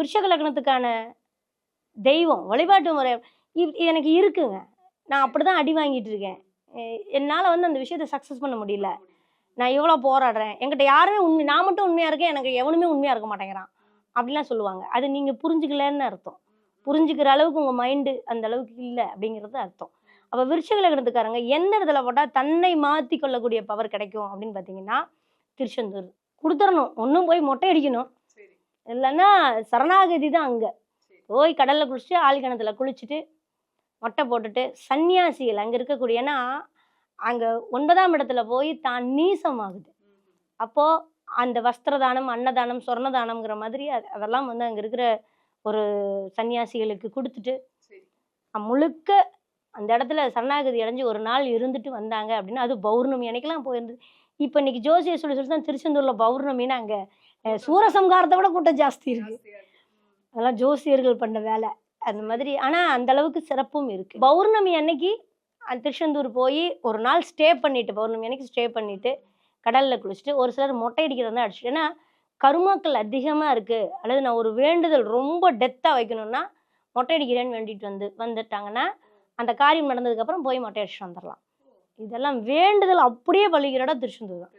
விருஷக லக்னத்துக்கான தெய்வம் வழிபாட்டு முறை எனக்கு இருக்குங்க. நான் அப்படிதான் அடி வாங்கிட்டு இருக்கேன். என்னால் வந்து அந்த விஷயத்தை சக்ஸஸ் பண்ண முடியல. நான் எவ்வளோ போராடுறேன், என்கிட்ட யாருமே உண்மை, நான் மட்டும் உண்மையாக இருக்கேன், எனக்கு எவனுமே உண்மையாக இருக்க மாட்டேங்கிறான் அப்படிலாம் சொல்லுவாங்க. அது நீங்கள் புரிஞ்சுக்கலன்னு அர்த்தம். புரிஞ்சுக்கிற அளவுக்கு உங்கள் மைண்டு அந்த அளவுக்கு இல்லை அப்படிங்கிறது அர்த்தம். அப்போ விருஷக லக்னத்துக்காரங்க எந்த இடத்துல போட்டால் தன்னை மாற்றி கொள்ளக்கூடிய பவர் கிடைக்கும் அப்படின்னு பார்த்தீங்கன்னா, திருச்செந்தூர் கொடுத்துடணும். ஒன்றும் போய் மொட்டை அடிக்கணும், இல்லைன்னா சரணாகதி தான். அங்கே போய் கடலில் குளிச்சுட்டு ஆழ்கிணத்துல குளிச்சுட்டு மொட்டை போட்டுட்டு சன்னியாசிகள் அங்கே இருக்கக்கூடிய, ஏன்னா அங்கே 9ஆம் இடத்துல போய் தான் நீசமாகுது. அப்போது அந்த வஸ்திரதானம், அன்னதானம், சொர்ணதானம்ங்கிற மாதிரி அதெல்லாம் வந்து அங்கே இருக்கிற ஒரு சன்னியாசிகளுக்கு கொடுத்துட்டு முழுக்க அந்த இடத்துல சரணாகதி அடைஞ்சு ஒரு நாள் இருந்துட்டு வந்தாங்க அப்படின்னா, அது பௌர்ணமி அன்னைக்கெல்லாம் போயிருந்தது. இப்போ இன்னைக்கு ஜோசியை சொல்லி தான் திருச்செந்தூரில் பௌர்ணமின்னு அங்கே சூரசம்காரத்தை விட கூட்டம் ஜாஸ்தி இருக்கு. அதெல்லாம் ஜோசியர்கள் பண்ண வேலை அந்த மாதிரி. ஆனால் அந்த அளவுக்கு சிறப்பும் இருக்கு. பௌர்ணமி அன்னைக்கு திருச்செந்தூர் போய் ஒரு நாள் ஸ்டே பண்ணிட்டு, பௌர்ணமி அன்னைக்கு ஸ்டே பண்ணிட்டு கடலில் குளிச்சுட்டு, ஒரு சிலர் மொட்டை அடிக்கிறதா அடிச்சுட்டு, ஏன்னா கருமாக்கள் அதிகமாக இருக்குது, அல்லது நான் ஒரு வேண்டுதல் ரொம்ப டெத்தாக வைக்கணும்னா மொட்டை அடிக்கிறேன்னு வேண்டிட்டு வந்துட்டாங்கன்னா அந்த காரியம் நடந்ததுக்கப்புறம் போய் மொட்டை அடிச்சுட்டு வந்துடலாம். இதெல்லாம் வேண்டுதல் அப்படியே பழிக்கிறடா திருச்செந்தூர் தான்.